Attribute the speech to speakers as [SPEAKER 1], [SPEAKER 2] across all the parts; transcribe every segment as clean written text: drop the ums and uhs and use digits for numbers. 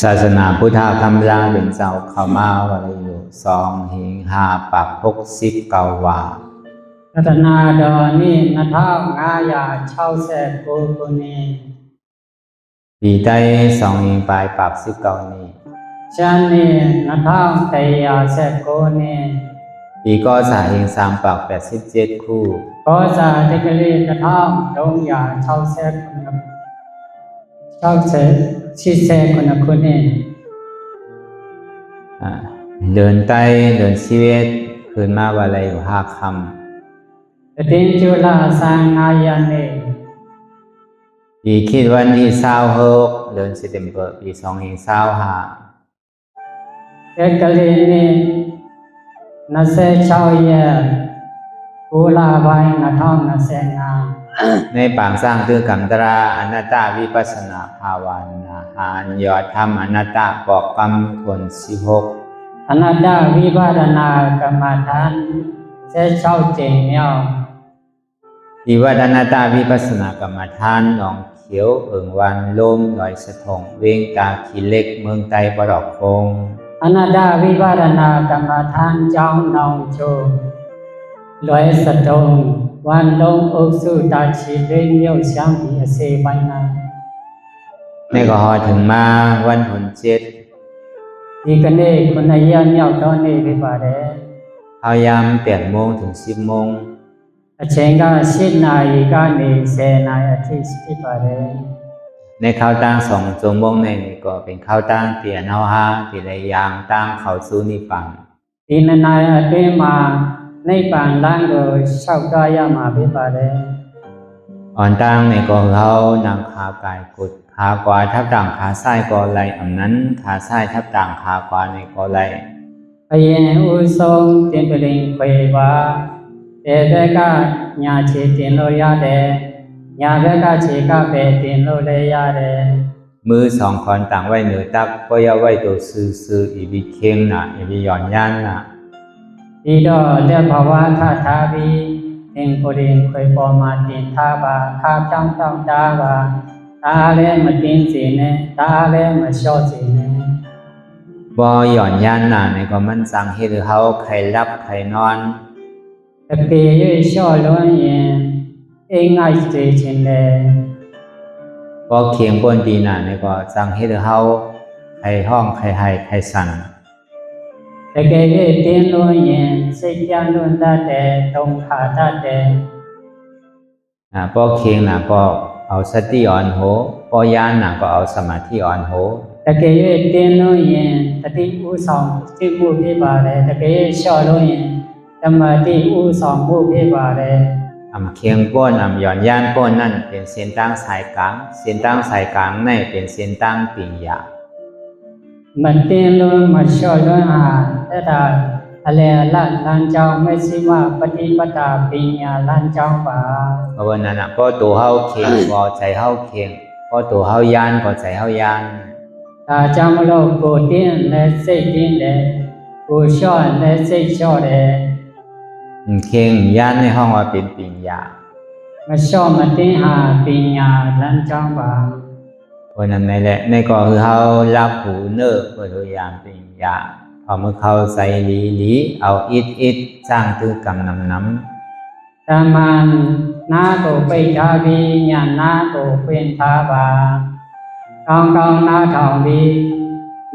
[SPEAKER 1] ศาสนาพุทธธรรมราเป็นเจ้าเข้ามาวรอยู่2-5ปัก60 กว่า
[SPEAKER 2] รัตนาดอนี่นาท้าวงายาเช่าแสกโกกุนี
[SPEAKER 1] ปีใต้2ปลายปัก19นี้
[SPEAKER 2] ฉันนี่นาท้าวไตยาแสกโกนี
[SPEAKER 1] ปีก็3ปัก87คู่
[SPEAKER 2] ก็จะเทกลีนาท้าวดงยาเช่าแสกเช่าแสกชิแสกคนคนนี้
[SPEAKER 1] เดินใต้เดินชีวิตคืนมาวันอะไรอยู่5 ค่
[SPEAKER 2] ำตินจุลาสังงายานี
[SPEAKER 1] ปีคิดวันที่26เดือนสิงหาคมปี2025
[SPEAKER 2] เอกลีนี่นาเซเช่าเยกุลาบายนาท้าวนาเซงา
[SPEAKER 1] ในปางสร้างคือกรรมตราอนัตตาวิปัสสนาภาวนาหานยอดธรรมอนัตตาปอกกรรมทวน16
[SPEAKER 2] อนัตตาวิปัสสนากรรมฐานเซเช่าเจงเมียว
[SPEAKER 1] ที่วัดอนัตตาวิปัสสนากรรมฐานหนองเขียวเอิงวันลมลอยสะทงเวงตาขีเล็กเมืองไตปรอกคง
[SPEAKER 2] อนัตตาวิปัสสนากรรมฐานเจ้าหนองโจลอยสะทงวันลมอุสุตาชีเรื่องเมียวช่างมีเสบายนา
[SPEAKER 1] ในก็หอถึงมาวันผล
[SPEAKER 2] 7ดีกันเน่คนอายุเมียวตอนนี้พิบาเด
[SPEAKER 1] พยายาม8 โมงถึง10 โมง
[SPEAKER 2] เชงก็10 นาฬิกานี่10 นาทีพิบาเด
[SPEAKER 1] ในข้าวตั้ง2 ชั่วโมงในนี้ก็เป็นข้าวตั้งเตียนเฮาฮาที่ระยางตั้งเข้าสู่นิพพาน
[SPEAKER 2] ဒီနနာအတွင်းမှာနိဗ္ဗာန်လမ်းကိုလျှောက်သွားရမှာဖြစ်ပါတယ်
[SPEAKER 1] อ่อนตั้งในก็เขานำขากายกดขาขวาทับต่างขาซ้ายก็ไหลอันนั้นขาซ้ายทับต่างขาขวาในก็ไหล
[SPEAKER 2] အရင်ဦးဆုံးတင်ပလင်ခွေပါဒီဘက်ကညာခြေတင်လို့ရတယ်ညာဘက်ကခြေကပဲတင်လို့လည်းရတယ်
[SPEAKER 1] มือ2 คนต่างไว้เหนือตักก็อย่าไว้ตัวซื่อๆอีบิเข่งน่ะอีบิหย่อนยันน่ะ
[SPEAKER 2] ဒီတော့လက်ဘဝထထားပြီးသင်ကိုယ်ရင်ခွေပေါ်မှာတင်ထားပါခါဖြောင်းဖြောင်းတားပါဒါလည်းမတင်းစေနဲ့ဒါလည်းမလျှော့စေနဲ့
[SPEAKER 1] บ่หย่อนยันน่ะในก็มันสั่งให้เฮาใครรับใครนอน
[SPEAKER 2] တကယ်၍လျှော့လွန်းရင်အိမ်ငိုက်စေခြင်းလေ
[SPEAKER 1] บ่เคียงบนดีน่ะในก็สั่งให้เฮาใครห้องใครให้ใครสั่น
[SPEAKER 2] တကယ်၍တင်းလွန်းရင်စိတ်ပြန့်လွန်းတတ်တယ်ဒုက္ခတတ်တယ်
[SPEAKER 1] บ่เคียงน่ะก็เอาสติอ่อนโหบ่ยานน่ะก็เอาสมาธิอ่อนโห
[SPEAKER 2] တကယ်၍တင်းလွန်းရင်တတိဥဆောင်သိမှုဖြစ်ပါတယ်တကယ်၍လျှော့လွန်းရင်ธรรมติဥဆောင်မှုဖြစ်ပါတယ်
[SPEAKER 1] เคียงก้นหย่อนย่านก้นนั่นเป็นเส้นตั้งสายกลางเส้นตั้งสายกลางนี่เป็นเส้นตั้งปิญญา
[SPEAKER 2] มันเตียนลุนมาช่วยลุนแต่ถ้าอะไรลันเจ้าไม่ใช่ว่าปฏิปทาปิญญาลันเจ้าป่า
[SPEAKER 1] เพราะนั้นนะก็ตัวเฮาเคียงก็ใจเฮาเคียงก็ตัวเฮายานก็ใจเฮายาน
[SPEAKER 2] ถ้าจำเราโกเตียนและเสกเตียนเลยโกช่อและเสกช่อเลย
[SPEAKER 1] เคียงย่านในห้องว่าเป็นปิญญา
[SPEAKER 2] มาชอบมาติ้งหาปิญญาลันจังบ่า
[SPEAKER 1] เพราะนั้นในแหละในก็คือเขารับหูเนื้อเพื่อพยายามปิญญาพอเมื่อเขาใส่หลีเอาอิดสร้างตือกำน้
[SPEAKER 2] ำตามันน้าโตไปทาบีญาณน้าโตเป็นทาบากองน้าทองบี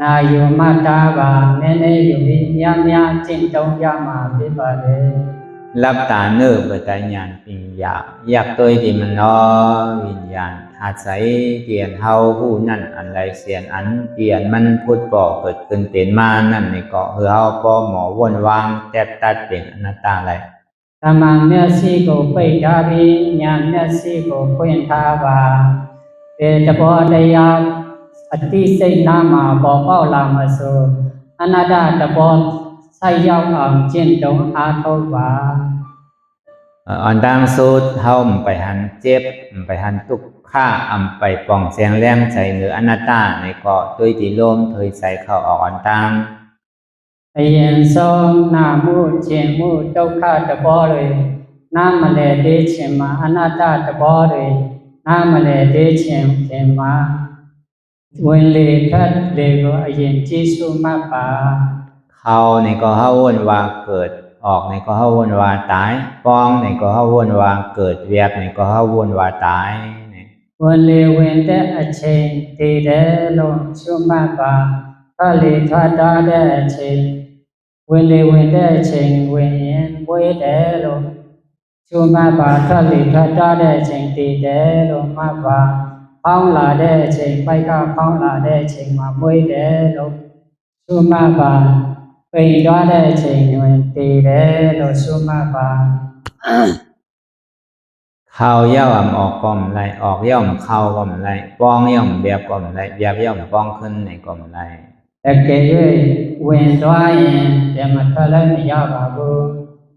[SPEAKER 2] นาอยู่มาตาบาเนอยู่บียามจิตตงยามาบิบาเลย
[SPEAKER 1] รับตาเนื้อเปิดตาญาณปิญญาอยากตัวที่มันน้อวิญญาณอาศัยเปลี่ยนเฮาผู้นั่นอันไรเสียนอันเปลี่ยนมันพุทธบอกเกิดขึ้นเป็นมานั่นในเกาะเฮาก็หมอวนวางแตบตัดเป็นอนัตตาอะไร
[SPEAKER 2] ธรรมะเมสีโกไปทาบีญาณเมสีโกเป็นทาบาเตตปอดยาอติเสนามาบอกเป้าลามาโซอนัตตาตปอใส่ยาวอ่างเจนตรงอาทวา
[SPEAKER 1] อ่อนดังสุดเฮาไปหันเจ็บไปหันทุกข้าไปป่องแสงแรงใจเหนืออนัตตาในเกาะด้วยที่ลมเถยใส่เข้าออกอ่อนดัง
[SPEAKER 2] ไอเย็นซองนามูเจมูทุกข้าตะบอเลยน้ำมาเลเดชมาอนัตตาตะบอเลยน้ำมาเลเดชเทมา ဝင်လေထက်လေကိုအရင်ကြည့်ရှုမှတ်ပါ
[SPEAKER 1] เข้านี่ก็เฮาวนว่าเกิดออกนี่ก็เฮาวนว่าตายป้องนี่ก็เฮาวนว่าเกิดเวียบนี่ก็เฮาวนว่าตายนี่
[SPEAKER 2] ဝင်လေဝင်တဲ့အချိန်တည်တယ်လို့ရှုမှတ်ပါထွက်လေထွက်တဲ့အချိန်ဝင်လေဝင်တဲ့အချိန်ဝင်ရင်မွေးတယ်လို့ရှုမှတ်ပါထွက်လေထွက်တဲ့အချိန်တည်တယ်လို့မှတ်ပါဖောင်းလာတဲ့အချိန်ပိုက်ကဖောင်းလာတဲ့အချိန်မှာမွေးတယ်လို့ရှုမှတ်ပါပိန်သွားတဲ့အချိန်တွင်တည်တယ်လို့ရှုမှတ်ပါ
[SPEAKER 1] เข้าย่อมออกก็ไม่ได้ออกย่อมเข้าก็ไม่ได้ป้องย่อมเวียบก็ไม่ได้เวียบย่อมป้องขึ้นนี่ก็ไม่ได้
[SPEAKER 2] တကယ်၍ဝင်သွားရင်ပြန်မထွက်လည်းမရပါဘူး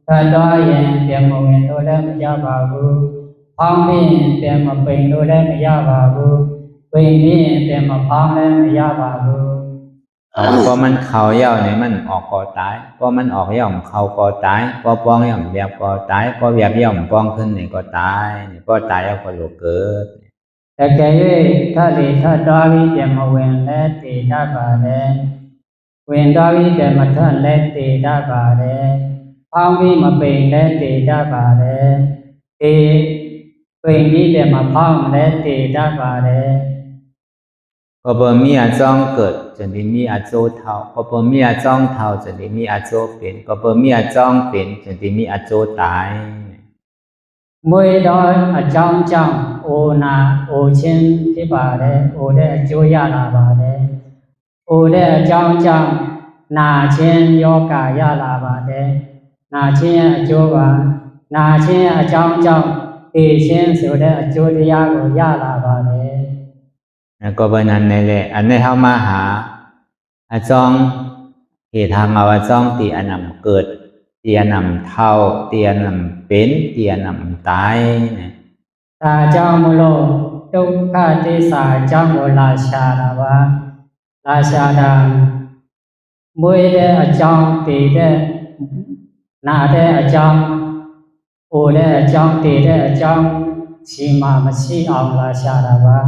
[SPEAKER 2] ထွက်သွားရင်ပြန်မဝင်လို့လည်းမရပါဘူးဖောင်းပြီးရင်ပြန်မပိန်လို့လည်းမရပါဘူးပိန်ပြီးရင်ပြန်မဖောင်းလည်းမရပါဘူး
[SPEAKER 1] พอมันเข้าย่อนี่มันออกก็ตายพอมันออกย่อมเข้าก็ตายพอป้องย่อมเวียบก็ตายพอเวียบย่อมป้องขึ้นนี่ก็ตายนี่พอตายแล้วก็โลกเกิด
[SPEAKER 2] တကယ်၍ထွက်လေထွက်သွားပြီးပြန်မဝင်လည်းတည်တတ်ပါတယ်ဝင်သွားပြီးပြန်မထွက်လည်းတည်တတ်ပါတယ်ဖောင်းပြီးမပိန်လည်းတည်တတ်ပါတယ်ဒီပိန်ပြီးပြန်မဖောင်းလည်းတည်တတ်ပါတယ်
[SPEAKER 1] พอบ่มีอาจ้องเกิดจนได้มีอาโจเท่าพอบ่มีอาจ้องเท่าจนได้มีอาโจเป็นก็บ่มีอาจ้องเป็นจนได้มีอาโจตาย
[SPEAKER 2] မွေတော်အကြောင်းကြောင့်အိုနာအိုချင်းဖြစ်ပါတယ်အိုတဲ့အကျိုးရလာပါတယ်အိုတဲ့အကြောင်းကြောင့်နာချင်းယောဂရလာပါတယ်နာချင်းရဲ့အကျိုးပါနာချင်းရဲ့အကြောင်းကြောင့်သိချင်းဆိုတဲ့အကျိုးတရားကိုရလာပါတယ်
[SPEAKER 1] ก็บ่นั้นนี่แหละอันนี้เฮามาหาอาจ้องเหตุทางเอาอาจ้องที่อันนำเกิดที่อันนำเท่าที่อันนำเป็นที่อันนำตายนี่
[SPEAKER 2] ဒါကြောင့်မလို့ဒုက္ခသစ္စာအကြောင်းကိုလာရှာတာပါလာရှာတာမွေတဲ့အကြောင်းတည်တဲ့နာတဲ့အကြောင်းအိုတဲ့အကြောင်းတည်တဲ့အကြောင်းရှိမှမရှိအောင်လာရှာတာပါ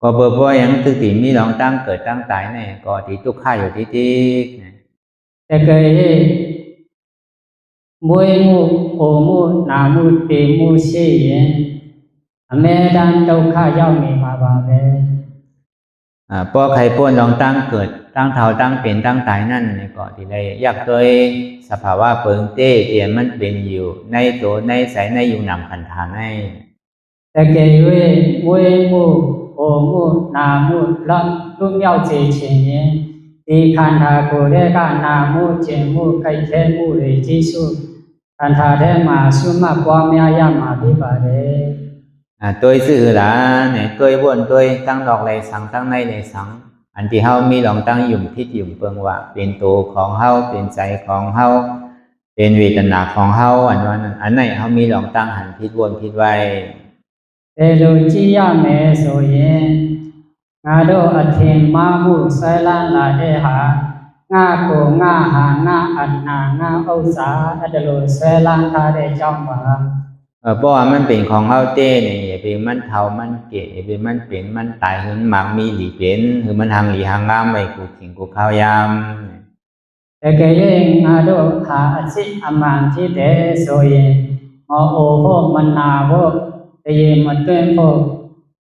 [SPEAKER 1] ก็บ่ยังตึกที่มีหลองตั้งเกิดตั้งตายนี่ก็ที่ทุกข์อยู่ที่นี่
[SPEAKER 2] တကယ်၍မွေမှုအိုမှုနာမှုတည်မှုရှိရင်အမေတန်ဒုက္ခရောက်နေမှာပါပဲ
[SPEAKER 1] พอใครป่วนลองตั้งเกิดตั้งเท่าตั้งเป็นตั้งตายนั่นนี่ก็ที่ได้อยากโดยสภาวะเปิงเต้ที่มันเป็นอยู่ในตัวในใสในอยู่นำขันธาใน
[SPEAKER 2] တကယ်၍မွေမှုအိုမှုနာမှုလွတ်မြောက်စေခြင်းရင်ဒီခန္ဓာကိုယ်ရဲ့ကနာမှုခြင်းမှုခိုက်ခဲမှုတွေကြီးစုခန္ဓာထဲမှာဆွမှတ်ပွားများရမှာဖြစ်ပါတယ်
[SPEAKER 1] ตัวซื่อล่ะเนี่ยตัวบ่นตัวตั้งดอกไหลสังตั้งในไหลสังอันที่เฮามีหลองตั้งอยู่ทิศอยู่เปิงว่าเป็นตัวของเฮาเป็นใจของเฮาเป็นเวทนาของเฮาอันว่านั้นอันไหนเฮามีหลองตั้งหันทิศวนทิศไว้
[SPEAKER 2] ဒီလိုကြည့်ရမယ်ဆိုရင်ငါတို့အထင်မှားမှုဆွဲလန်းလာတဲ့ဟာငါကိုငါဟာငါအန္နာငါဥစ္စာအဲ့ဒါလိုဆွဲလန်းထားတဲ့အကြောင်းပါ
[SPEAKER 1] เพราะว่ามันเป็นของเฮาเต้นี่อย่าไปมันเฒ่ามันเกะอย่าไปมันเป็นมันตายหึงมักมีหลีเป็นคือมันหังหลีหังงามไว้กูกินกูข้าวยาม
[SPEAKER 2] တကယ်၍ငါတို့ဟာအစစ်အမှန်ဖြစ်တယ်ဆိုရင်ဟောအိုဖို့မနာဖို့တရေမတွင်းဖို့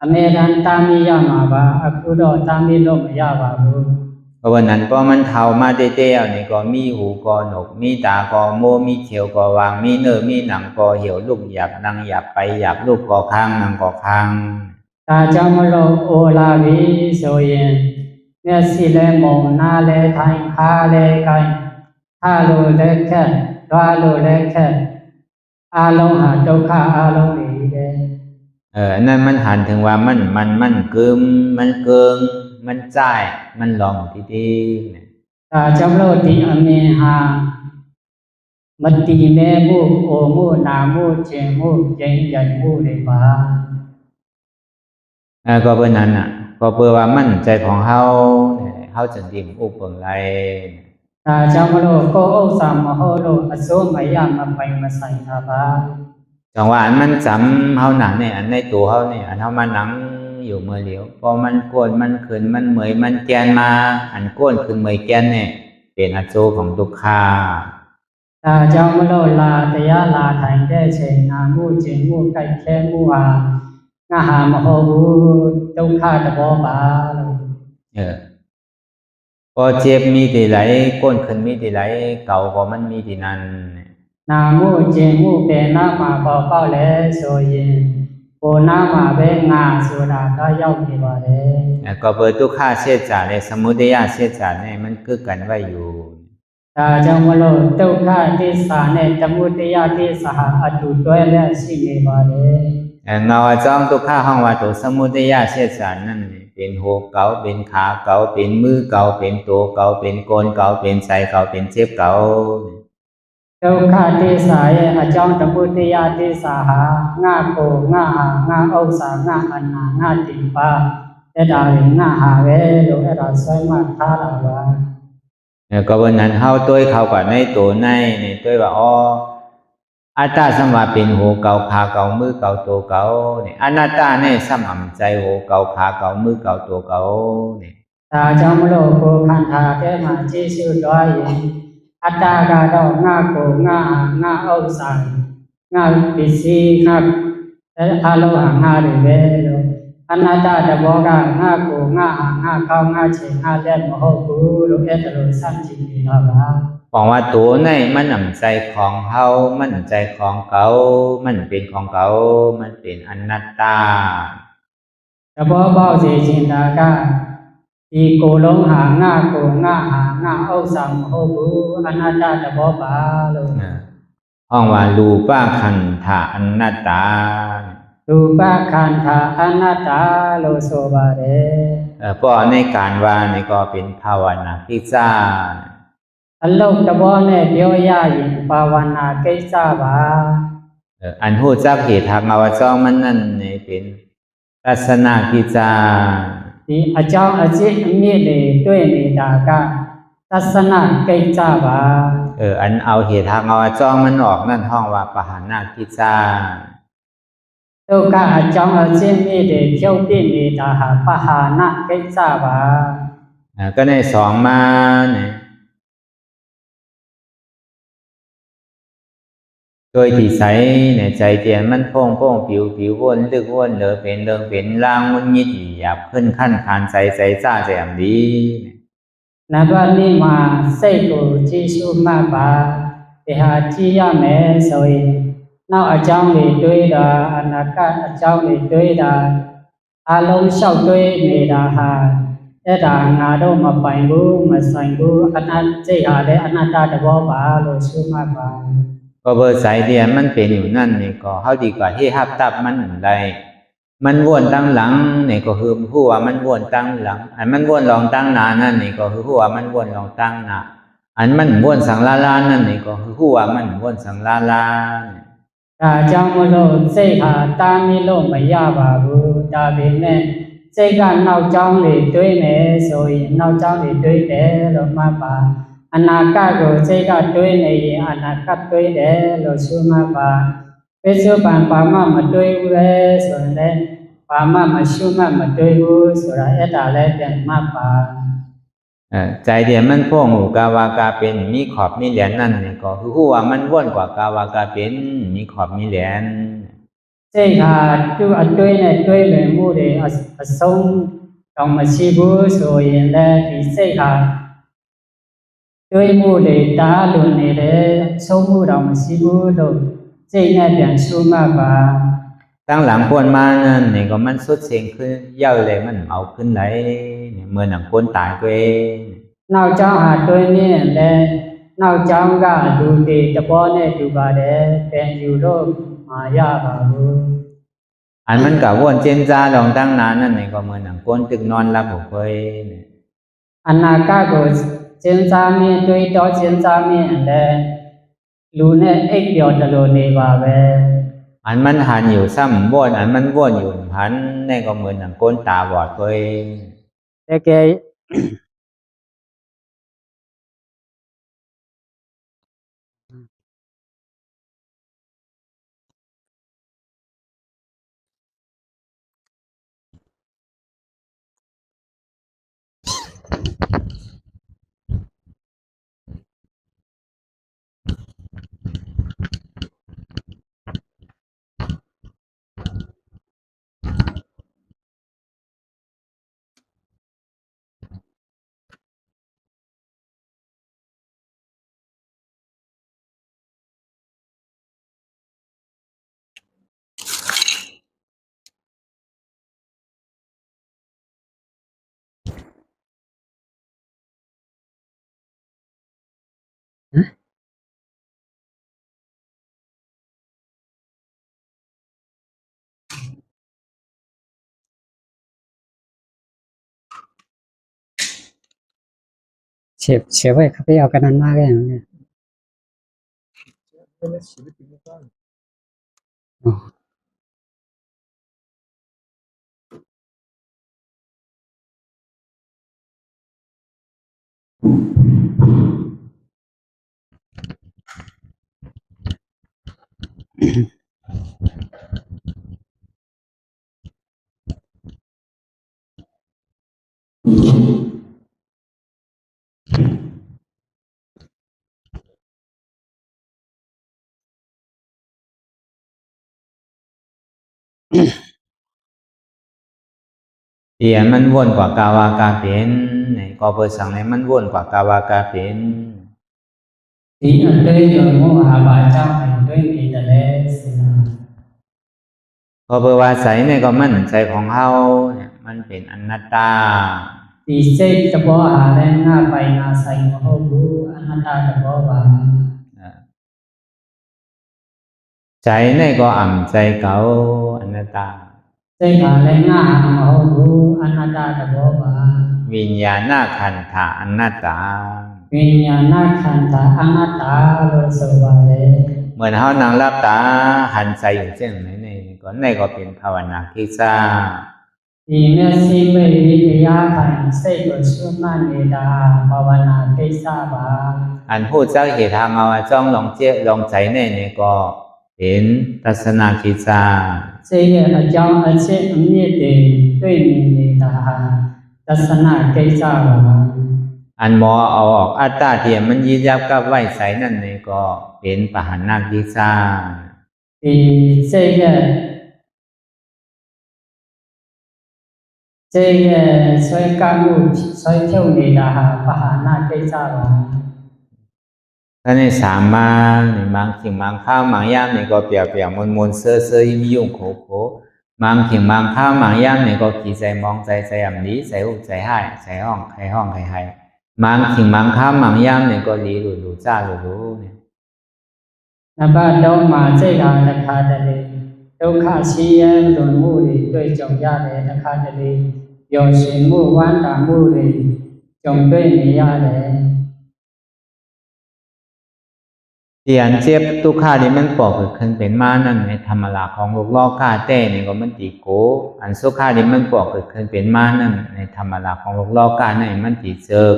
[SPEAKER 2] အမေတန်တာမီရမှာပါအခုတော့တာမီလို့မရပါဘူး
[SPEAKER 1] เพราะว่านั้นพอมันเฒ่ามาเต้ๆนี่ก็มีหูก็หนกมีตาก็โมมีเขียวก็วางมีเนื้อมีหนังก็เหี่ยวลูกอยากนั่งอยากไปอยากลูกก็ข้างนั่งก็ข้าง
[SPEAKER 2] ဒါကြောင့်မလို့အိုလာပြီဆိုရင်မျက်စိလည်းမုံနားလည်းထိုင်ခါလည်းကိုင်းထားလို့လည်းခက်တွားလို့လည်းခက်အလုံးဟာဒုက္ခအလုံးတွေပဲ
[SPEAKER 1] อันนั้นมันหันถึงว่ามันกึมมันเกิงมันจ่ายมันหลองที่ดี
[SPEAKER 2] ဒါကြောင့်မလို့ဒီအမြင်ဟာမတည်နေမှုအိုမှုနာမှုကျင်မှုကျင့်ကြံမှုတွေပါ
[SPEAKER 1] ก็เป็นนั้นน่ะก็เพื่อว่ามันใจของเฮาเฮาจึงดิ่มอุปเปิงไร
[SPEAKER 2] ဒါကြောင့်မလို့ကိုယ်ဥစ္စာမဟုတ်လို့အစိုးမရမပိုင်မဆိုင်တာပါ
[SPEAKER 1] จังว่าอันมันจำเฮาหนังเนี่ยอันในตัวเฮาเนี่ยอันเฮามานั่งอ อยู่เมื่อเหลียวพอมันโกนมันขึ้นมันเหมยมันแกนมาอันโกนขึ้นเหมยแกนเนี่ยเป็นอโศกของทุกขา
[SPEAKER 2] ဒါကြောင့်မလို့လာတရားလာထိုင်တဲ့ချိန်နာမှုကျင်မှုကြိုက်ခဲမှုဟာငါဟာမဟုတ်ဘူးဒုက္ခသဘောပါလို့
[SPEAKER 1] พอเจ็บมีที่ไหลก้นขึ้นมีที่ไหลเก่าก็มันมีที่นั้น
[SPEAKER 2] နာမှုကျင်မှုเป็นหน้ามาပေါ်ပေါက်လဲဆိုရင်ကိုနာမှာပဲငါဆိုတာก็ရောက်နေပါတယ်
[SPEAKER 1] ก็เปิดทุกขาเสียจาในสมุทัยเสียจาเนี่ยมันคือกันไว้อยู่
[SPEAKER 2] ဒါကြောင့်မလို့ဒုက္ခသစ္စာနဲ့သမုဒယသစ္စာအတူတွဲလက်ရှိနေပါတယ်
[SPEAKER 1] เงาจ้องทุกขาห้องว่าตัวสมุทัยเสียจานั่นเป็นหัวเก่าเป็นขาเก่าเป็นมือเก่าเป็นตัวเก่าเป็นโกนเก่าเป็นไส้เก่าเป็นเจ็บเก่า
[SPEAKER 2] ဒုက္ခသစ္စာရဲ့အကြောင်းသမုဒယသစ္စာဟာငါကိုငါဟာငါဥစ္စာငါအနာငါတိပါအဲ့ဒါကိုငါဟာပဲလို့အဲ့ဒါဆွဲမှတ်ထားတာပါ
[SPEAKER 1] ก็วันนั้นเฮาต้วยเขาก็ในตัวในนี่ต้วยว่าอ๋ออัตตาสัมมาเป็นหูเก่าขาเก่ามือเก่าตัวเก่านี่อนัตตาเนี่ยสัมใจหูเก่าขาเก่ามือเก่าตัวเก่านี่
[SPEAKER 2] ဒါကြောင့်မလို့ကိုခန္ဓာထဲမှာကြည့်ရှုသွားရင်အတ္တကတော့ငါကိုငါဟာငါဥစ္စာငါပစ္စည်းငါအလုံးဟာငါတွေပဲလို့အနတ္တတဘောကငါကိုငါဟာငါကောင်းငါချင်ငါလက်မဟုတ်ဘူးလို့အဲ့ဒါလိုစัจจิနေတာပါ
[SPEAKER 1] บอกว่าตัวในมันนำใจของเฮามันใจของเก่ามันเป็นของเก่ามันเป็นอนัตตา
[SPEAKER 2] တဘောပေါက်စေခြင်းဒါကဒီကိုယ်လုံးဟာငါကိုငါဟာငါဥစ္စာမဟုတ်ဘူးအနတ္တတဘောပါလို့
[SPEAKER 1] ห้องว่ารูปขันธะอนัตตา
[SPEAKER 2] รูปขันธะอนัตตาလို့ဆိုပါတယ်
[SPEAKER 1] เพราะในการว่านี่ก็เป็นภาวนากิจจา
[SPEAKER 2] အလုတ်တဘောနဲ့ပြောရရင်ภาวนาကိစ္စပါ
[SPEAKER 1] อันฮู้จักเหตุทางอวจรมันนั่นนี่เป็นทัศนกิจจา
[SPEAKER 2] ဒီအကြောင်းအကျင့်အမြင့်တွေတွေ့နေတာကทัศนကိစ္စပါ
[SPEAKER 1] อันเอาเหตุทางอวจรมันออกนั่นห้องว่าปหานากิจจา
[SPEAKER 2] ဒုက္ခအကြောင်းအကျင့်မြင့်တွေဖြုတ်ပြနေတာဟာပဟာနကိစ္စပါ
[SPEAKER 1] ก็ในสองมาเนี่ยโดยที่ใสในใจเตียนมันโป่งผิววนลึกวนเหลือเป็นเรื่องเป็นร่างมันยิดหยาบขึ้นขั้นคานใจจ้าแจ่มดี
[SPEAKER 2] နံပါတ်2မှာစိတ်ကိုကြည့်ရှုမှတ်ပါဒီဟာကြည့်ရမယ်ဆိုရင်နောက်အကြောင်းတွေတွေးတာအနာဂတ်အကြောင်းတွေတွေးတာအလုံးလျှောက်တွေးနေတာဟာအဲ့ဒါငါတို့မပိုင်ဘူးမဆိုင်ဘူးအနတ္တစိတ်ဟာလည်းအနတ္တတဘောပါလို့ရှုမှတ်ပါ
[SPEAKER 1] ก็เบอร์สายเดียนมันเป็นอยู่นั่นนี่ก็เฮาดีกว่าที่ฮับตับมันได้มันวนตั้งหลังนี่ก็คือฮู้ว่ามันวนตั้งหลังอันมันวนรองตั้งหน้านั่นนี่ก็คือฮู้ว่ามันวนรองตั้งหน้าอันมันวนสังลาลานั่นนี่ก็คือฮู้ว่ามันวนสังลาลา
[SPEAKER 2] ဒါကြောင့်မလို့စိတ်ဟာတားမြစ်လို့မရပါဘူးဒါပေမဲ့စိတ်ကနောက်ကြောင်းတွေတွေးနေဆိုရင်နောက်ကြောင်းတွေတွေးတယ်လို့မှတ်ပါအနာဂတ်ကိုစိတ်ကတွေးနေရင်အနာဂတ်တွေးတယ်လို့ရှုမှတ်ပါပိစုပန်ပါမမတွေးဘူးလေဆိုရင်လည်းပါမမရှုမှတ်မတွေးဘူးဆိုတာအဲ့ဒါလည်းပြန်မှတ်ပါ
[SPEAKER 1] ใจเดียมันพวกหมู่กาวากาเป็นมีขอบมีแหลนนั่นนี่ก็คือฮู้ว่ามันวนกว่ากาวากาเป็นมีขอบมีแหลน
[SPEAKER 2] စိတ်ဟာသူ့အတွင်းနဲ့တွဲလွယ်မှုတွေအဆုံးတော့မရှိဘူးဆိုရင်လည်းဒီစိတ်ဟာတွဲမှုတွေတားလွန်နေတယ်ဆုံးမှုတော့မရှိဘူးလို့စိတ်နဲ့ပြန်ရှုမှတ်ပါ
[SPEAKER 1] ตั้งหลังพวนมานั่นนี่ก็มันสุดเสียงขึ้นเย้าเลยมันเอาขึ้นไหลเมื่อหนังคนตายตัวเอง
[SPEAKER 2] နောက်ကြောင်းဟာတွင်းနေတယ်နောက်ကြောင်းကလူတွေတဘောနဲ့တူပါတယ်ပြန်ယူလို့မရပါဘူး
[SPEAKER 1] อันมันก็วนเจนจาลองตั้งนานนั่นนี่ก็เหมือนหนังคนตึกนอนรับบ่เคย
[SPEAKER 2] อนาคตကိုစဉ်းစားမြင်တွေးတောစဉ်းစားမြင်တယ်လူနဲ့အိပ်ပျော်တလို့နေပါပဲ
[SPEAKER 1] อันมันหันอยู่ซ้ำวนอันมันวนอยู่หันนี่ก็เหมือนหนังคนตาบอดตัวเอง
[SPEAKER 2] แต่แก เชฟไว้ครับไปเอากันนั้นมาแล้วเนี่ยอ๋อ
[SPEAKER 1] เตียนมันวนกว่ากาวากาเป็นนี่ก็เปิดสั่งให้มันวนกว่ากาวากาเป็น
[SPEAKER 2] ဒီအတေးရောမောဟဘာကြောင့်တွေ့နေတယ်လဲစဉ်းစား
[SPEAKER 1] ก็เปิดว่าใสนี่ก็มันใจของเฮาเนี่ยมันเป็นอนัตตา
[SPEAKER 2] ဒီစိတ်သဘောဟာလည်းငါပိုင်ငါဆိုင်မဟုတ်ဘူးအနတ္တသဘောပါ
[SPEAKER 1] ใจนี่ก็อ่ำใจเก่าอนัตตา
[SPEAKER 2] စိတ်ဟာလည်းငါဟာမဟုတ်ဘူးအနတ္တသဘောပါ
[SPEAKER 1] วิญญาณขันธะอนัตตา
[SPEAKER 2] วิญญาณขันธะอนัตตาလို့ဆိုပါတယ်
[SPEAKER 1] เหมือนเฮานั่งหลับตาหันใจอยู่เช่นนี่ก็นี่ก็เป็นภาวนาคิสา
[SPEAKER 2] ဒီမျက်စိပိတ်ပြီးတရားထိုင်စိတ်ကိုရှုမှတ်နေတာဘာဝနာကိစ္စပါ
[SPEAKER 1] อันผู้เจ้าเหตุทางเอาจ้องลองเจลองใจนี่ก็เป็นทัศนคิสา
[SPEAKER 2] စိတ်ရဲ့အကြောင်းအချက်အမြစ်တွေတွေ့မြင်နေတာသစ္စနာကိစ္စပါ
[SPEAKER 1] อันหมอเอาออกอัตตาที่มันยิบยับกับไว้ใสนั่นนี่ก็เป็นปหานาคิสา
[SPEAKER 2] ဒီစိတ်ရဲ့ဆွဲကပ်မှုဆွဲဖြုတ်နေတာဟာပဟာနာကိစ္စပါ
[SPEAKER 1] ท่านนี่สามมานี่บางสิ่งบางข้าวบางย่ามนี่ก็เปรียบๆมนๆเซ่อๆยุ่งๆโขๆบางสิ่งบางข้าวบางย่ามนี่ก็ขี้ใจมองใจใจอำนี้ใจอุใจให้ใจห้องใครห้องใครให้บางสิ่งบางข้าวบางย่ามนี่ก็หลีหลุๆจ้าหลุๆเนี่ย
[SPEAKER 2] နံပါတ်3မှာစိတ်ဟာတစ်ခါတလေဒုက္ခရှိရန်လွန်မှုတွေတွေ့ကြုံရတယ်တစ်ခါတလေပျော်ရွှင်မှုဝမ်းသာမှုတွေကြုံတွေ့နေရတယ်
[SPEAKER 1] ที่อันเจ็บทุกข์ที่มันปอกเกิดขึ้นเป็นมานั่นในธรรมราของโลกโลกข้าแต่นี่ก็มันติโกอันสุขที่มันปอกเกิดขึ้นเป็นมานั่นในธรรมราของโลกโลกข้านั่นมันติเจิก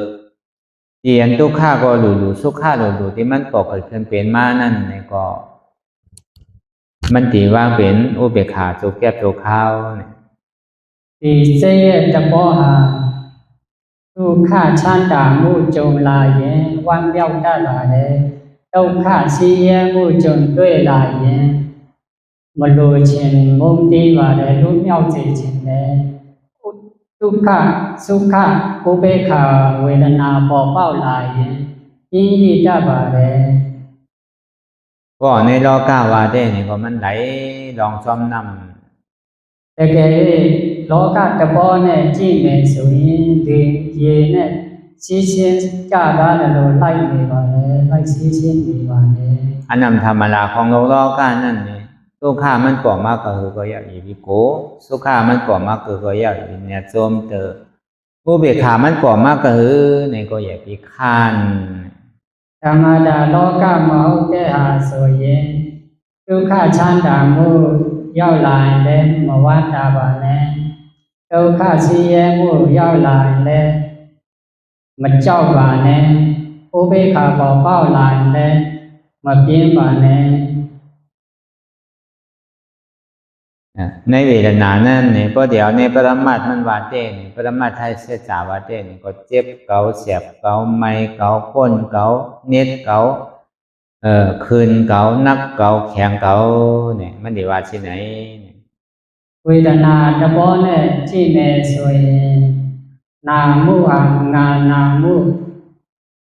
[SPEAKER 1] ที่อันทุกข์ก็หลู่ๆสุขหลู่ๆที่มันปอกเกิดขึ้นเป็นมานั่นนี่ก็มันติว่าเป็นอุเบกขาโจแก้บโจข้าวนี่
[SPEAKER 2] ဒီစိတ်ရဲ့သဘောဟာဒုက္ခချမ်းသာမှုကြုံလာရင်ဝမ်းမြောက်တတ်ပါတယ်ဒုက္ခရှိရမှုကြုံတွေ့လာရင်မလိုချင်မုန်းတီးပါတယ်လွတ်မြောက်စေခြင်းနဲ့ဒုက္ခสุขဥပေက္ခဝေဒနာပေါ်ပေါက်လာရင်ပြင်းရတတ်ပါတယ်
[SPEAKER 1] ก็ในโลกาวาเด้นี่ก็มันไหลลองซ้อมนำ
[SPEAKER 2] တကယ်လောကတဘောနဲ့ကြည့်မယ်ဆိုရင်ဒီရေနဲ့ရှင်းရှင်းကြတာလို့လိုက်နေပါလေလိုက်ရှင်းရှင်းနေပါလေ
[SPEAKER 1] อันนำธรรมดาของโลกโลกานั่นนี่ทุกข์มันปอกมาก็คือก็อยากอีวิโกสุขมันปอกมาก็อยากอีเนี่ยโจมเตออุเบกขามันปอกมาก็คือนี่ก็อยากพิฆาน
[SPEAKER 2] ธรรมดาโลกမဟုတ်တဲ့ဟာဆိုရင်ဒုက္ခချမ်းသာမှုရောက်လာရင်လည်းမဝါတာပါနဲ့ဒုက္ခဆင်းရဲမှုရောက်လာရင်လည်းမကြောက်ပါနဲ့ဥပေက္ခပေါ်ပေါက်လာရင်လည်းမပြင်းပါနဲ့
[SPEAKER 1] ในเวทนานั้นนี่พอเดี๋ยวในปรมัตถ์มันว่าเต้นี่ปรมัตถ์ไทยเสจาว่าเต้นี่ก็เจ็บเกาเสียบเกาไม้เกาก้นเกาเน็ดเกาคืนเกานักเกาแข็งเกานี่มันสิว่าสิไหน
[SPEAKER 2] เวทนาตะบ่เนี่ยจิแม่ဆိုရင်နာမှုဟာငါနာမှု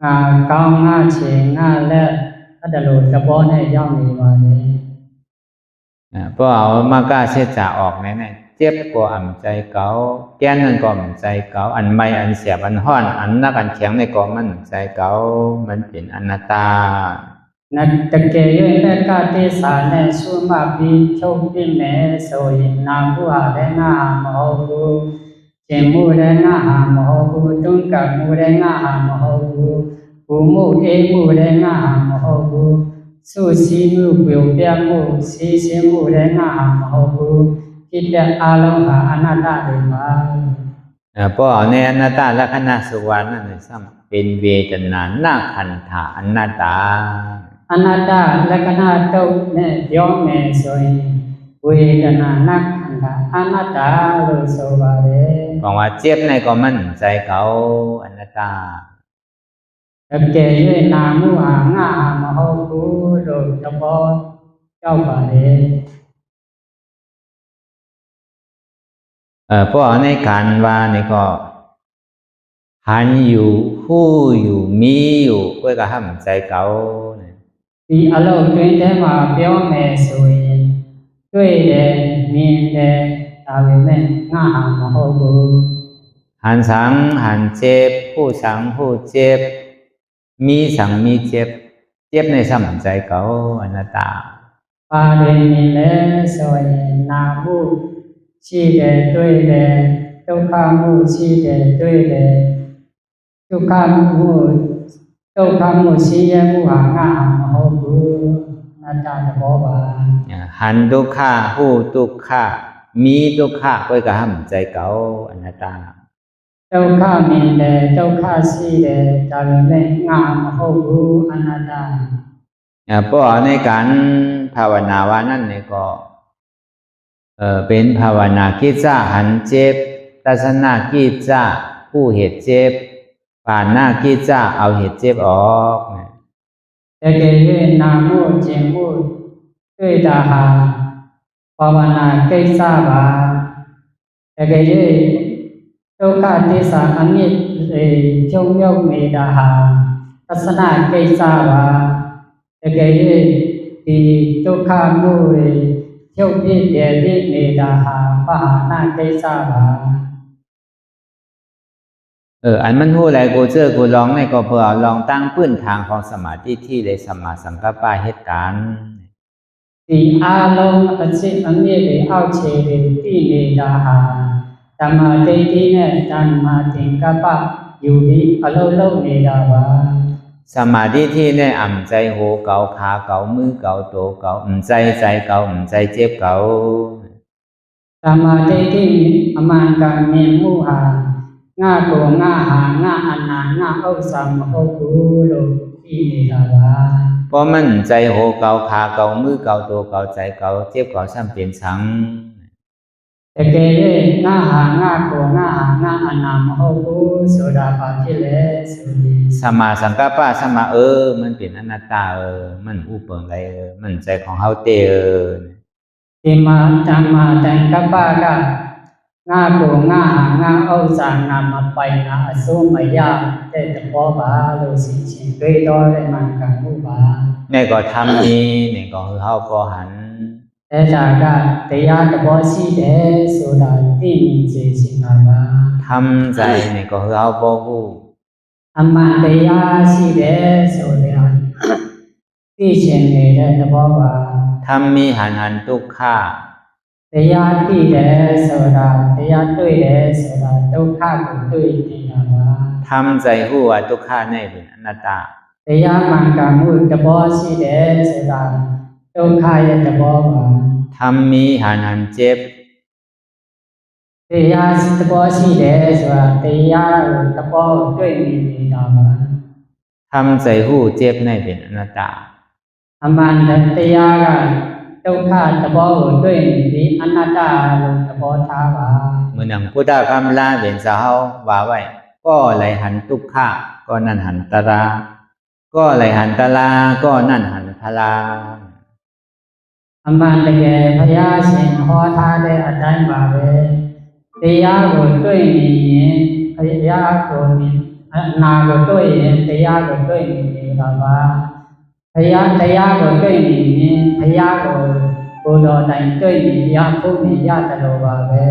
[SPEAKER 2] ငါကောင်းငါချေငါလက်အဲ့ဒါလိုတဘောနဲ့ရောက်နေပါလေ
[SPEAKER 1] พอเอามากาเสจาออกแน่ๆเจ็บก็อ่ำใจเกาแก้นนั่นก็อ่ำใจเกาอันไม่อันเสียบอันห้อนอันนักอันแข็งในก็มันใจเกามันเป็นอนัตตา
[SPEAKER 2] นัตเกยเนกะเตสาเนสุมาปิချုပ်ပြမယ်ဆိုရင်နာမှုဟာလည်းငါမဟုတ်ဘူးကျင်မှုလည်းငါမဟုတ်ဘူးတွန်းကပ်မှုလည်းငါမဟုတ်ဘူးဘူမှုအေးမှုလည်းငါမဟုတ်ဘူးဆုစီးမှုပြုံပြမှုစီးစင်းမှုလည်းငါမဟုတ်ဘူးဖြစ်တဲ့အလုံးဟာအနတ္တတွေပါ
[SPEAKER 1] พอเอาในอนัตตลักษณะสุวรรณนั่นซ้ำเป็นเวทนานาขันธะอนัตตา
[SPEAKER 2] อนัตตลักษณะတုတ်နဲ့ပြောမယ်ဆိုရင်ဝေဒနာนักขันธะอนัตตาလို့ဆိုပါတယ်
[SPEAKER 1] บอกว่าเจ็บในก็มันใจเขาอนัตตา
[SPEAKER 2] တကယ်၍နာမှုဟာငါမဟုတ်ဘူးလို့သဘောရောက်ပါတယ်
[SPEAKER 1] พอในการว่านี่ก็หันอยู่ฮู้อยู่มีอยู่ก็ก็ห้ามใจเขา
[SPEAKER 2] ဒီအလုံးတွင်ထဲမှာပြောမယ်ဆိုရင်တွေ့တယ်မြင်တယ်ဒါပေမဲ့ငါဟာမဟုတ်ဘူး
[SPEAKER 1] หันสังหันเจ็บผู้สังผู้เจ็บมีสังมีเจ็บเจ็บในสัมใจเขาอนัตตา
[SPEAKER 2] ပါတယ်မြင်လဲဆိုရင်နာမှုရှိတယ်တွေ့တယ်ဒုက္ခမှုရှိတယ်တွေ့တယ်ဒုက္ခမှုရှိရမှုဟာငါမဟုတ်ဘူးအနတ္တသဘောပါ
[SPEAKER 1] หันทุกขะฮู้ทุกขะมีทุกขะก็ก็ห้ามใจเขาอนัตตา
[SPEAKER 2] ဒုက္ခမြင်တယ်ဒုက္ခရှိတယ်ဒါပေမဲ့ငါမဟုတ်ဘူးအနတ္တ
[SPEAKER 1] พอในการภาวนาว่านั่นนี่ก็เป็นภาวนากิจจะหันเจ็บทัศนกิจจะผู้เหตุเจ็บปานหน้ากิจจะเอาเหตุเจ็บออก
[SPEAKER 2] တကယ်၍နာမှုကျင်မှုတွေ့တာဟာภาวนาကိစ္စပါတကယ်၍ဒုက္ခသစ္စာအမြင့်ကျုံရောက်နေတာဟာသစ္စနာကိစ္စပါတကယ်၍ဒီဒုက္ခမှုတွေချုပ်ပြည့်ပြည့်နေတာဟာပါဏကိစ္စပါ
[SPEAKER 1] อันมันฮู้หลายกูเจอกูลองในก็เพื่อลองตั้งพื้นทางของสมาธิที่ได้สัมมาสังกัปปะเหตุการณ์
[SPEAKER 2] ဒီအာလုံးအစစ်အမြင့်တွေအောက်ခြေတွေတည်နေတာဟာဓမ္မဒိဋ္ဌိနဲ့ဓမ္မသင်္ကပ္ပอยู่ပြီးအလုံးလုံးနေတာပါ
[SPEAKER 1] สมาธิที่ได้อ่ำใจโหเกาขาเกามือเกาโตเกาใจเกาใจเจ็บเกา
[SPEAKER 2] ဓม္မဒိဋ္ဌိအမှန်ကန်မြင်မှုဟာငါကိုငါဟာငါအနာငါဥစ္စာမဟုတ်ဘူးလို့သိနေတာပါ
[SPEAKER 1] เพราะมันใจโหเกาขาเกามือเกาโตเกาใจเกาเจ็บเกาซ้ำเป็นสัง
[SPEAKER 2] တကယ်၍ငါဟာငါကိုငါဟာငါအနာမဟုတ်ဘူးဆိုတာဘာဖြစ်လဲဆိုရင်
[SPEAKER 1] สัมมาสังกัปปะสัมมามันเป็นอนัตตามันอุปงไรมันใจของเฮาเต
[SPEAKER 2] ဒီမှာဓမ္မသင်္ကပ္ပကငါကိုငါဟာငါဥစ္စာငါမပိုင်တာအစိုးမရတဲ့သဘောပါလို့ဆိုချင်းတွေ့တော့တဲ့မှန်ကန်မှုပါ
[SPEAKER 1] นี่ก็ทำนี้นี่ก็คือเฮาบ่หัน
[SPEAKER 2] အဲ့ဒါကတရားသဘောရှိတယ်ဆိုတာသိမြင်စေချင်တာပါ
[SPEAKER 1] ทำใจนี่ก็คือเฮาบ่ฮู้
[SPEAKER 2] အမှန်တရားရှိတယ်ဆိုတဲ့သိချင်နေတဲ့သဘောပါ
[SPEAKER 1] ทำมีหันทุกขะ
[SPEAKER 2] တရားသိတယ်ဆိုတာတရားတွေ့တယ်ဆိုတာဒုက္ခကိုတွေ့နေတာပါ
[SPEAKER 1] ทำใจฮู้ว่าทุกขะนี่เป็นอนัตตา
[SPEAKER 2] တရားမှန်ကန်မှုသဘောရှိတယ်ဆိုတာဒုက္ခရဲ့သဘောပါ
[SPEAKER 1] ทำมีหันเจ็บ
[SPEAKER 2] တရားသဘောရှိတယ်ဆိုတာတရားကိုသဘောတွေ့နေတာပါ
[SPEAKER 1] ทำใจฮู้เจ็บนี่เป็นอนัตตา
[SPEAKER 2] အမှန်တရားက ဒုက္ခသဘောကိုတွေ့နေပြီးအနတ္တလို့သဘောထားပါ
[SPEAKER 1] เมื่อนังพุทธคำลาเป็นสาวว่าไว้ก็ไหลหันทุกขะก็นั่นหันตราก็ไหลหันตราก็นั่นหันพลา
[SPEAKER 2] အမှန်တကယ်ဘုရားရှင်ဟောထားတဲ့အတိုင်းပါပဲတရားကိုတွေ့နေရင်ဘုရားကိုမြင်အနာကိုတွေ့ရင်တရားကိုတွေ့နေနေတာပါဘုရားတရားကိုတွေ့နေရင်ဘုရားကိုကိုယ်တော်တိုင်တွေ့နေရဖို့မြင်ရတယ်လို့ပါပဲ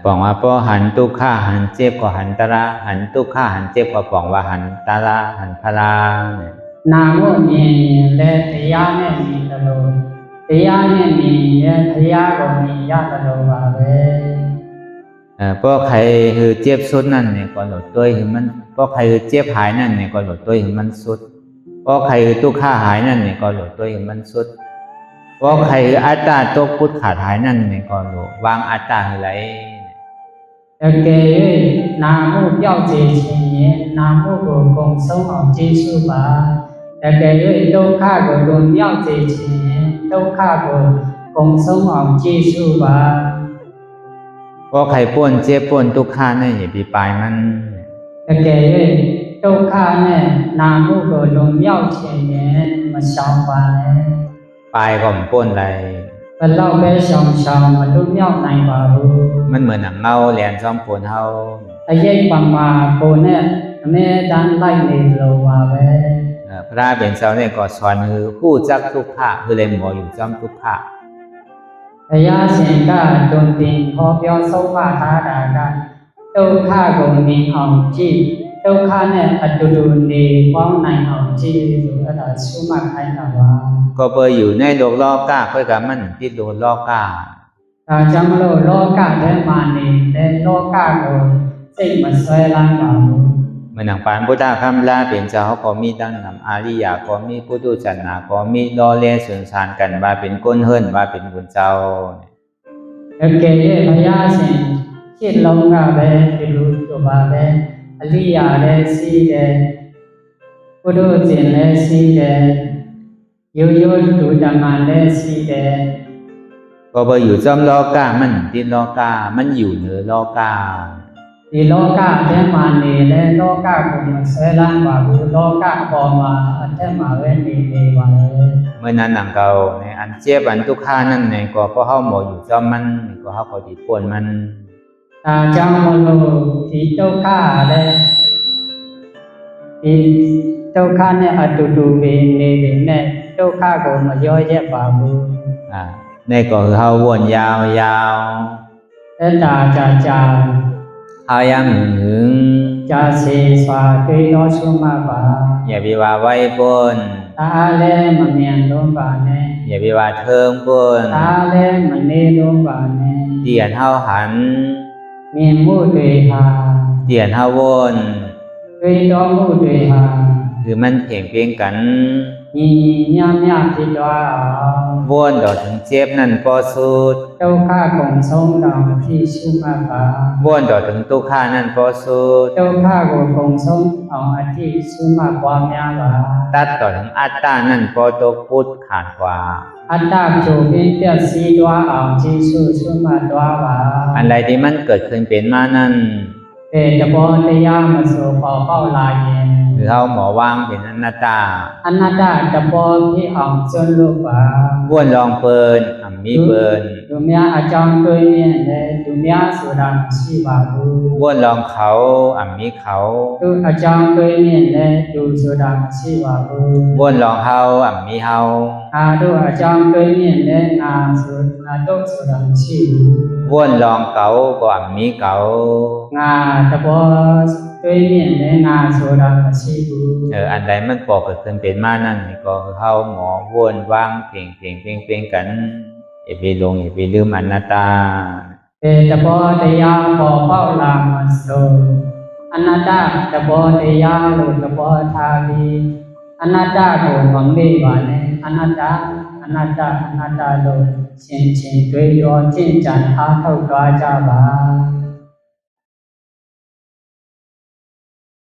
[SPEAKER 1] ปองว่าพอหันทุกขะหันเจ็บก็หันตราหันทุกขะหันเจ็บก็ปองว่าหันตราหันพลา
[SPEAKER 2] နာကိုမြင်ရင်လည်းတရားနဲ့မြင်တယ်လို့တရားနဲ့မြင်ရင်ဘုရားကိုမြင်ရတယ်လို့ပါပဲ
[SPEAKER 1] พอใครคือเจ็บสุดนั่นเนี่ยก็หลดตัวคือมันพอใครคือเจ็บหายนั่นเนี่ยก็หลดตัวคือมันสุดพอใครคือทุกขะหายนั่นเนี่ยก็หลดตัวคือมันสุดพอใครคืออัตตาตกพุทธขาดหายนั่นเนี่ยก็หลดวางอัตตาคือไร
[SPEAKER 2] တကယ်၍နာမှုပြောက်စေခြင်းရင်နာမှုကိုကုန်ဆုံးအောင်ကျေးဇူးပါတကယ်၍ဒုက္ခကိုကုန်မြောက်စေခြင်းရင်ဒုက္ခကိုကုန်ဆုံးအောင်ကျေးဇူးပါ
[SPEAKER 1] พอใครป่วนเจ็บป่วนทุกขะนั่นอย่าไปปลายมัน
[SPEAKER 2] တကယ်၍ဒုက္ခနဲ့နာမှုကိုလွန်မြောက်ခြင်းရင်မရှောင်ပါနဲ့
[SPEAKER 1] ปลายก็ป่วนไร
[SPEAKER 2] ဘယ်လောက်ပဲရှောင်ရှောင်မလွတ်မြောက်နိုင်ပါဘူး
[SPEAKER 1] มันเหมือนหนังเงาแหลนซ้อมปวนเฮา
[SPEAKER 2] အရေးပမာကိုနဲ့အမြဲတမ်းလိုက်နေလို့ပါပဲ
[SPEAKER 1] พระเป็นเจ้าเนี่ยก็สอนคือผู้จักทุกขะคือเลยหมออยู่ซ้อมทุกขะ
[SPEAKER 2] ဘုရားရှင်ကတွင်တင်ဟောပြောဆုံးမထားတာကဒုက္ခကိုမြင်အောင်ကြည့်ဒုက္ခနဲ့အတူတူနေပေါင်းနိုင်အောင်ကြည့်ဆိုအဲ့ဒါရှုမှတ်ခိုင်းတာပါ
[SPEAKER 1] ก็ไปอยู่ในโลกโลกาค่อยกับมันติดโลกโลกา
[SPEAKER 2] ဒါကြောင့်မလို့လောကထဲမှာနေတဲ့လောကကိုစိတ်မဆွဲလန်းပါဘူး
[SPEAKER 1] เมื่อหนังปานพุทธคำลาเป็นเจ้าเขาก็มีตั้งนำอาริยะก็มีพุทธศาสนาก็มีล้อเลียนสื่อสารกันว่าเป็นก้นเฮิรนว่าเป็นบุญเจ้า
[SPEAKER 2] တကယ်၍ဘုရားရှင်ရှင်းလုံးကပဲဒီလိုဆိုပါပဲအလိယာလည်းရှိတယ်ဘုဒ္ဓဇင်လည်းရှိတယ်ရိုးရိုးဒုဓမ္မလည်းရှိတယ်
[SPEAKER 1] ก็ไปอยู่ซ้อมโลกามันติดโลกามันอยู่เหนือโลกา
[SPEAKER 2] ဒီလောကထဲမှာနေတဲ့လောကကိုမဆွဲလန်းပါဘူးလောကအပေါ်မှာအထက်မှာပဲနေပါလေ
[SPEAKER 1] เมื่อนั้นหนังเก่าในอันเจ็บอันทุกขานั่นเนี่ยก็เพราะเฮาหมออยู่ซ้อมมันก็เฮาก็ดีป่วนมัน
[SPEAKER 2] ဒါကြောင့်မလို့ဒီဒုက္ခလည်းဒီဒုက္ခနဲ့အတူတူပဲနေနေဒုက္ခကိုမရောရက်ပါဘူး
[SPEAKER 1] ในก็คือเฮาวนยาว
[SPEAKER 2] အဲ့ဒါကြာ
[SPEAKER 1] เฮายังหึง
[SPEAKER 2] ကြာစေစွာတွေ့တော်ရှုမှတ်ပါ
[SPEAKER 1] อย่าไปว่าไว้ป่น
[SPEAKER 2] ဒါလည်းမမြန်လုံးပါနဲ့
[SPEAKER 1] อย่าไปว่าเทิงป่น
[SPEAKER 2] ဒါလည်းမနေလုံးပါနဲ့
[SPEAKER 1] เตียนเฮาหัน
[SPEAKER 2] မြင်မှုတွေဟာ
[SPEAKER 1] เตียนเฮาวน
[SPEAKER 2] တွေ့တော်မှုတွေဟာ
[SPEAKER 1] คือมันเพ่งเพ่งกัน
[SPEAKER 2] ညီညီမျှဖြစ်သွားအောင်
[SPEAKER 1] วนต่อถึงเจ็บนั่นพอสุด
[SPEAKER 2] ဒုက္ခကုန်ဆုံးတော်ဖြစ်ရှုမှတ်ပါ
[SPEAKER 1] วนต่อถึงทุกขานั่นพอสุด
[SPEAKER 2] ဒုက္ခကိုကုန်ဆုံးအောင်အတိရှုမှတ်ပွားများပါ
[SPEAKER 1] ตัดต่อถึงอัตตานั่นพอตกพุทธขาดกว่า
[SPEAKER 2] အတ္တကြိုပြင်းပြည့်စည်သွားအောင်ကျေးဇူးရှုမှတ်သွားပါ
[SPEAKER 1] อันใดที่มันเกิดขึ้นเป็นมานั่น
[SPEAKER 2] ပေတဘောတရားမဆိုပေါ်ပေါက်လာရင်
[SPEAKER 1] คือเฮาหมอวางเป็นอนัตตา
[SPEAKER 2] အနတ္တတဘောဖြစ်အောင်ကျွတ်လို့ပါ
[SPEAKER 1] วนลองเปินอัมมีเปิน
[SPEAKER 2] သူများအကြောင်းတွေးမြင်တယ်သူများဆိုတာမရှိပါဘူး
[SPEAKER 1] วนลองเขาอัมมีเขา
[SPEAKER 2] သူအကြောင်းတွေးမြင်တယ်သူဆိုတာမရှိပါဘူး
[SPEAKER 1] วนลองเฮาอัมมีเฮา
[SPEAKER 2] ငါတို့အကြောင်းတွေးမြင်တယ်ငါတို့ဆိုတာမရှိဘူး
[SPEAKER 1] วนลองเกาก็อัมมีเกา
[SPEAKER 2] ငါတဘောတွေးမြင်တယ်ငါဆိုတာမရှိဘူး
[SPEAKER 1] อันใดมันปอกเกิดขึ้นเป็นมานั่นนี่ก็เฮาหมอวนวางเพ่งกันอย่าไปลงอย่าไปลืมอนัตตา
[SPEAKER 2] ပေတဘောတရားပေါ်ပေါက်လာမှဆိုအနတ္တတဘောတရားလို့တဘောထားပြီးအနတ္တကိုမမေ့ပါနဲ့အနတ္တလို့ရှင်းရှင်းတွေ့ရောကျင့်ကြံအားထုတ်သွားကြပါ